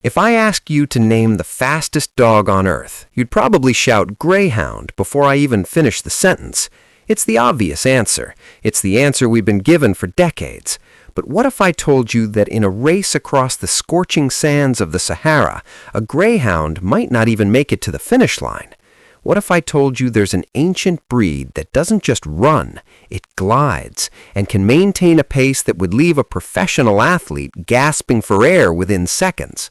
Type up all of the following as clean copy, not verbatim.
If I asked you to name the fastest dog on earth, you'd probably shout Greyhound before I even finish the sentence. It's the obvious answer. It's the answer we've been given for decades. But what if I told you that in a race across the scorching sands of the Sahara, a greyhound might not even make it to the finish line? What if I told you there's an ancient breed that doesn't just run, it glides, and can maintain a pace that would leave a professional athlete gasping for air within seconds?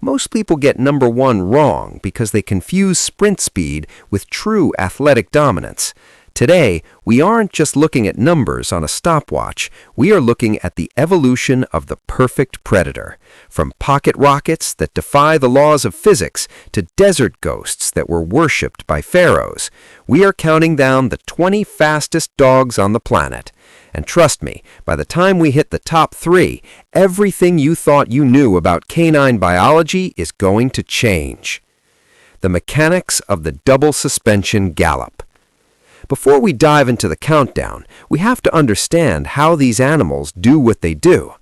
Most people get number one wrong because they confuse sprint speed with true athletic dominance. Today, we aren't just looking at numbers on a stopwatch, we are looking at the evolution of the perfect predator. From pocket rockets that defy the laws of physics to desert ghosts that were worshipped by pharaohs, we are counting down the 20 fastest dogs on the planet. And trust me, by the time we hit the top 3, everything you thought you knew about canine biology is going to change. The mechanics of the double suspension gallop. Before we dive into the countdown, we have to understand how these animals do what they do.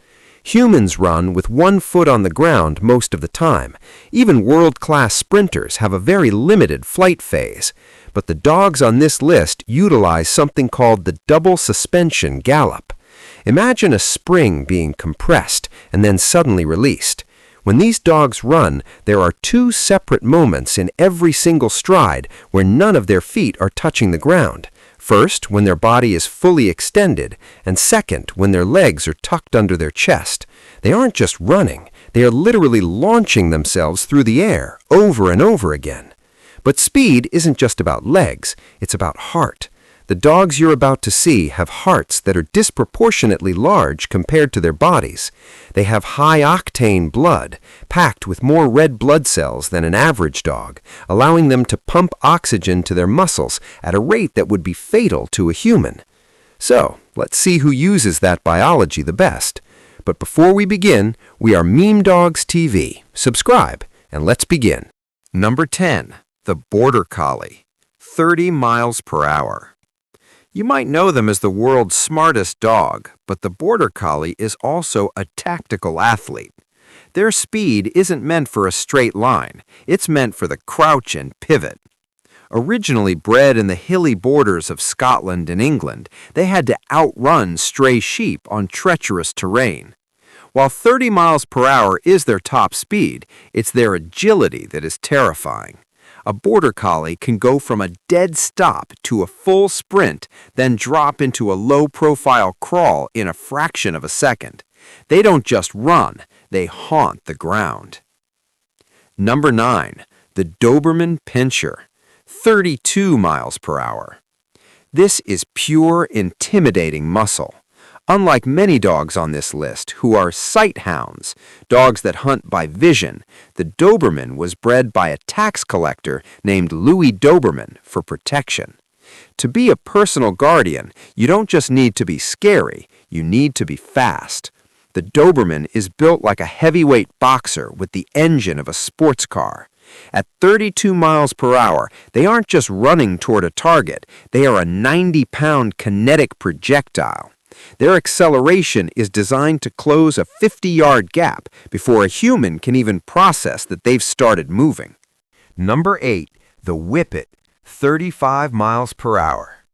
Humans run with one foot on the ground most of the time. Even world-class sprinters have a very limited flight phase. But the dogs on this list utilize something called the double suspension gallop. Imagine a spring being compressed and then suddenly released. When these dogs run, there are 2 separate moments in every single stride where none of their feet are touching the ground. First, when their body is fully extended, and second, when their legs are tucked under their chest. They aren't just running, they are literally launching themselves through the air over and over again. But speed isn't just about legs, it's about heart. The dogs you're about to see have hearts that are disproportionately large compared to their bodies. They have high-octane blood, packed with more red blood cells than an average dog, allowing them to pump oxygen to their muscles at a rate that would be fatal to a human. So, let's see who uses that biology the best. But before we begin, we are Meme Dogs TV. Subscribe, and let's begin. Number 10. The Border Collie. 30 miles per hour. You might know them as the world's smartest dog, but the Border Collie is also a tactical athlete. Their speed isn't meant for a straight line, it's meant for the crouch and pivot. Originally bred in the hilly borders of Scotland and England, they had to outrun stray sheep on treacherous terrain. While 30 miles per hour is their top speed, it's their agility that is terrifying. A Border Collie can go from a dead stop to a full sprint, then drop into a low-profile crawl in a fraction of a second. They don't just run, they haunt the ground. Number 9. The Doberman Pinscher. 32 miles per hour. This is pure, intimidating muscle. Unlike many dogs on this list, who are sight hounds, dogs that hunt by vision, the Doberman was bred by a tax collector named Louis Doberman for protection. To be a personal guardian, you don't just need to be scary, you need to be fast. The Doberman is built like a heavyweight boxer with the engine of a sports car. At 32 miles per hour, they aren't just running toward a target, they are a 90-pound kinetic projectile. Their acceleration is designed to close a 50-yard gap before a human can even process that they've started moving. Number 8. The Whippet. 35 miles per hour.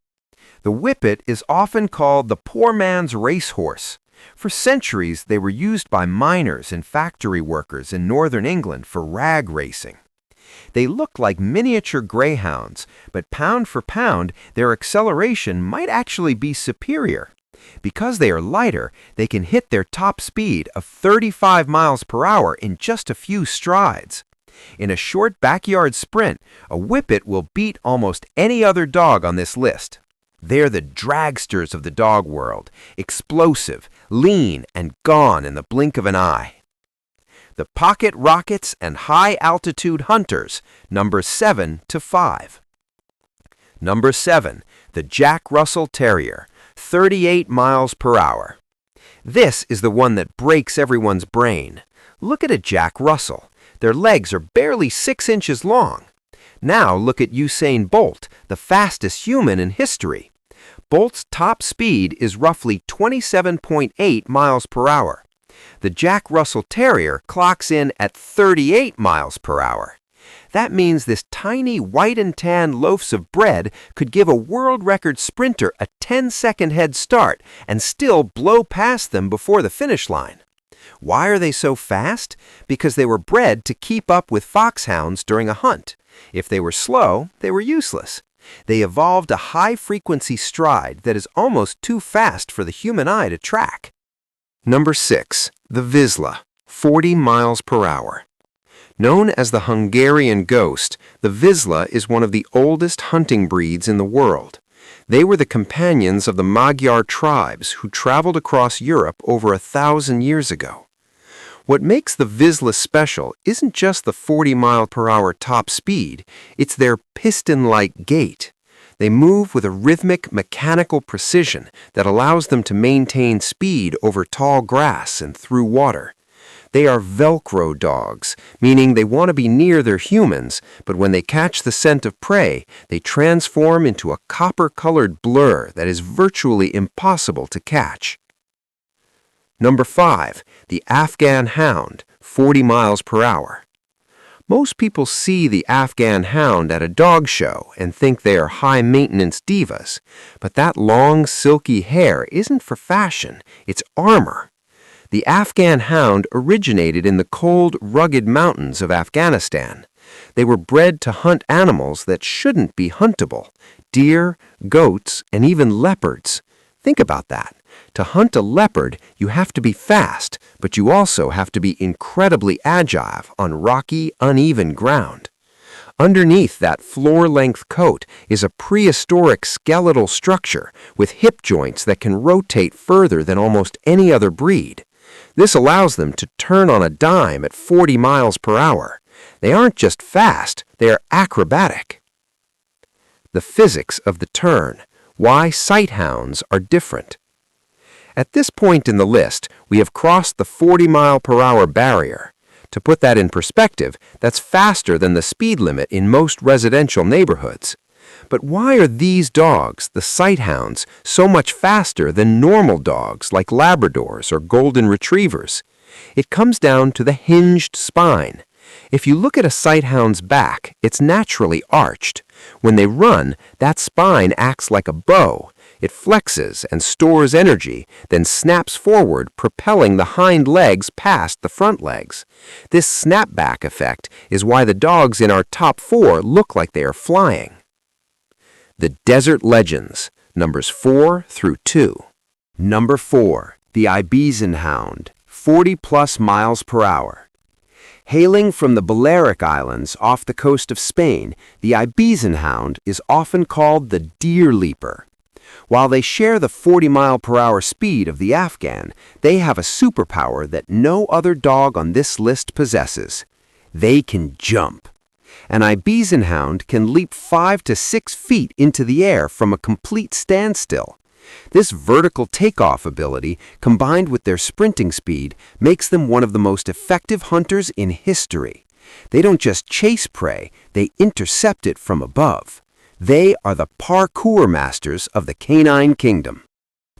The Whippet is often called the poor man's racehorse. For centuries, they were used by miners and factory workers in northern England for rag racing. They look like miniature greyhounds, but pound for pound, their acceleration might actually be superior. Because they are lighter, they can hit their top speed of 35 miles per hour in just a few strides. In a short backyard sprint, a Whippet will beat almost any other dog on this list. They're the dragsters of the dog world, explosive, lean, and gone in the blink of an eye. The pocket rockets and high-altitude hunters, numbers 7 to 5. Number 7. The Jack Russell Terrier. 38 miles per hour. This is the one that breaks everyone's brain. Look at a Jack Russell. Their legs are barely 6 inches long. Now look at Usain Bolt, the fastest human in history. Bolt's top speed is roughly 27.8 miles per hour. The Jack Russell Terrier clocks in at 38 miles per hour. That means this tiny white and tan loaves of bread could give a world record sprinter a 10-second head start and still blow past them before the finish line. Why are they so fast? Because they were bred to keep up with foxhounds during a hunt. If they were slow, they were useless. They evolved a high-frequency stride that is almost too fast for the human eye to track. Number 6. The Vizsla, 40 miles per hour. Known as the Hungarian ghost, the Vizsla is one of the oldest hunting breeds in the world. They were the companions of the Magyar tribes who traveled across Europe over 1,000 years ago. What makes the Vizsla special isn't just the 40-mile-per-hour top speed, it's their piston-like gait. They move with a rhythmic, mechanical precision that allows them to maintain speed over tall grass and through water. They are Velcro dogs, meaning they want to be near their humans, but when they catch the scent of prey, they transform into a copper-colored blur that is virtually impossible to catch. Number 5. The Afghan hound, 40 miles per hour. Most people see the Afghan hound at a dog show and think they are high-maintenance divas, but that long, silky hair isn't for fashion, it's armor. The Afghan hound originated in the cold, rugged mountains of Afghanistan. They were bred to hunt animals that shouldn't be huntable: deer, goats, and even leopards. Think about that. To hunt a leopard, you have to be fast, but you also have to be incredibly agile on rocky, uneven ground. Underneath that floor-length coat is a prehistoric skeletal structure with hip joints that can rotate further than almost any other breed. This allows them to turn on a dime at 40 miles per hour. They aren't just fast, they are acrobatic. The physics of the turn. Why sighthounds are different. At this point in the list, we have crossed the 40-mile-per-hour barrier. To put that in perspective, that's faster than the speed limit in most residential neighborhoods. But why are these dogs, the sighthounds, so much faster than normal dogs like Labradors or Golden Retrievers? It comes down to the hinged spine. If you look at a sighthound's back, it's naturally arched. When they run, that spine acts like a bow. It flexes and stores energy, then snaps forward, propelling the hind legs past the front legs. This snapback effect is why the dogs in our top 4 look like they are flying. The Desert Legends, numbers 4 through 2. Number 4. The Ibizenhound, 40+ miles per hour. Hailing from the Balearic Islands off the coast of Spain, the Ibizenhound is often called the deer leaper. While they share the 40-mile-per-hour speed of the Afghan, they have a superpower that no other dog on this list possesses. They can jump. An Ibizenhound can leap 5 to 6 feet into the air from a complete standstill. This vertical takeoff ability, combined with their sprinting speed, makes them one of the most effective hunters in history. They don't just chase prey, they intercept it from above. They are the parkour masters of the canine kingdom.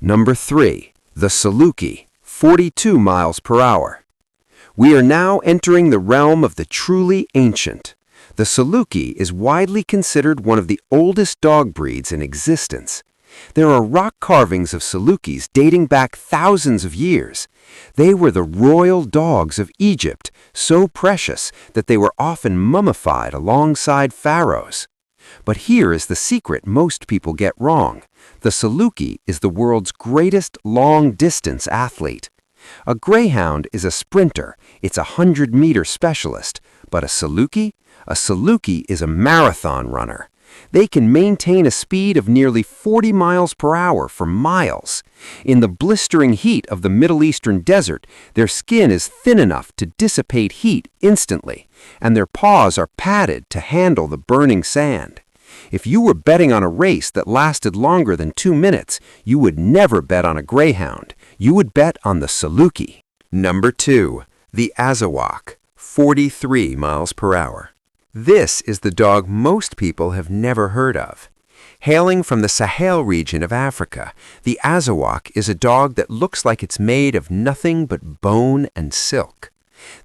Number 3. The saluki, 42 miles per hour. We are now entering the realm of the truly ancient. The saluki is widely considered one of the oldest dog breeds in existence. There are rock carvings of salukis dating back thousands of years. They were the royal dogs of Egypt, so precious that they were often mummified alongside pharaohs. But here is the secret most people get wrong. The saluki is the world's greatest long-distance athlete. A greyhound is a sprinter, it's a 100-meter specialist, but a saluki is a marathon runner. They can maintain a speed of nearly 40 miles per hour for miles. In the blistering heat of the Middle Eastern desert, their skin is thin enough to dissipate heat instantly, and their paws are padded to handle the burning sand. If you were betting on a race that lasted longer than 2 minutes, you would never bet on a greyhound. You would bet on the saluki. Number 2. The Azawak, 43 miles per hour. This is the dog most people have never heard of. Hailing from the Sahel region of Africa, the Azawak is a dog that looks like it's made of nothing but bone and silk.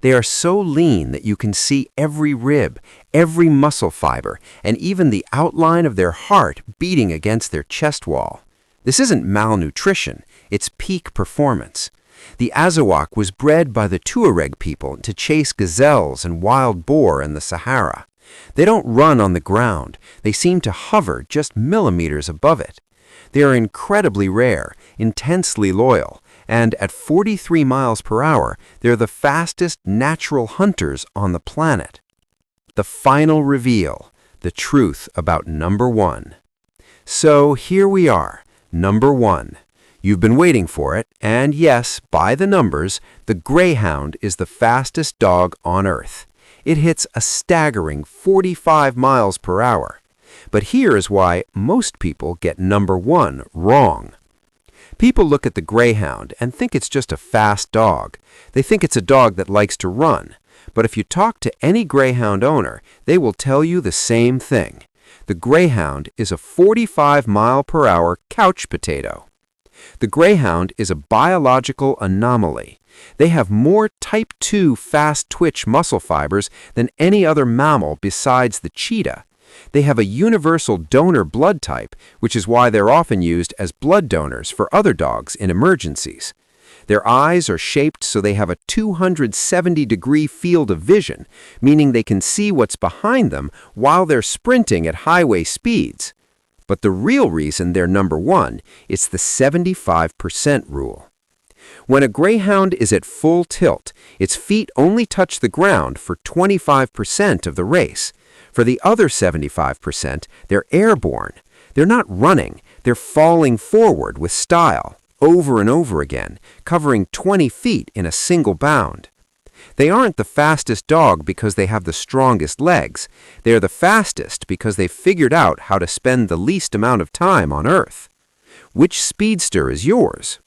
They are so lean that you can see every rib, every muscle fiber, and even the outline of their heart beating against their chest wall. This isn't malnutrition, it's peak performance. The Azawak was bred by the Tuareg people to chase gazelles and wild boar in the Sahara. They don't run on the ground, they seem to hover just millimeters above it. They are incredibly rare, intensely loyal, and at 43 miles per hour, they're the fastest natural hunters on the planet. The final reveal, the truth about number one. So here we are, number one. You've been waiting for it, and yes, by the numbers, the Greyhound is the fastest dog on Earth. It hits a staggering 45 miles per hour. But here is why most people get number one wrong. People look at the Greyhound and think it's just a fast dog. They think it's a dog that likes to run. But if you talk to any Greyhound owner, they will tell you the same thing. The Greyhound is a 45-mile-per-hour couch potato. The Greyhound is a biological anomaly. They have more type 2 fast-twitch muscle fibers than any other mammal besides the cheetah. They have a universal donor blood type, which is why they're often used as blood donors for other dogs in emergencies. Their eyes are shaped so they have a 270-degree field of vision, meaning they can see what's behind them while they're sprinting at highway speeds. But the real reason they're number one is the 75% rule. When a Greyhound is at full tilt, its feet only touch the ground for 25% of the race. For the other 75%, they're airborne. They're not running, they're falling forward with style, over and over again, covering 20 feet in a single bound. They aren't the fastest dog because they have the strongest legs. They're the fastest because they've figured out how to spend the least amount of time on Earth. Which speedster is yours?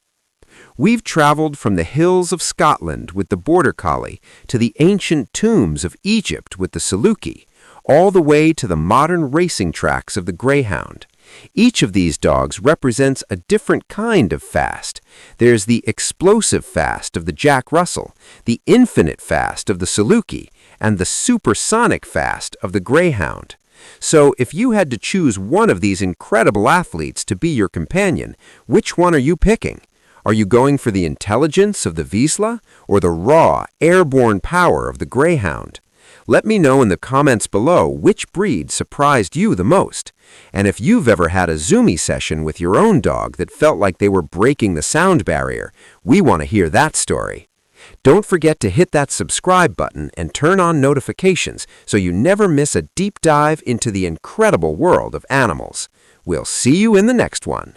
We've traveled from the hills of Scotland with the Border Collie to the ancient tombs of Egypt with the saluki, all the way to the modern racing tracks of the Greyhound. Each of these dogs represents a different kind of fast. There's the explosive fast of the Jack Russell, the infinite fast of the saluki, and the supersonic fast of the Greyhound. So if you had to choose one of these incredible athletes to be your companion, which one are you picking? Are you going for the intelligence of the Vizsla or the raw, airborne power of the Greyhound? Let me know in the comments below which breed surprised you the most. And if you've ever had a Zoomy session with your own dog that felt like they were breaking the sound barrier, we want to hear that story. Don't forget to hit that subscribe button and turn on notifications so you never miss a deep dive into the incredible world of animals. We'll see you in the next one.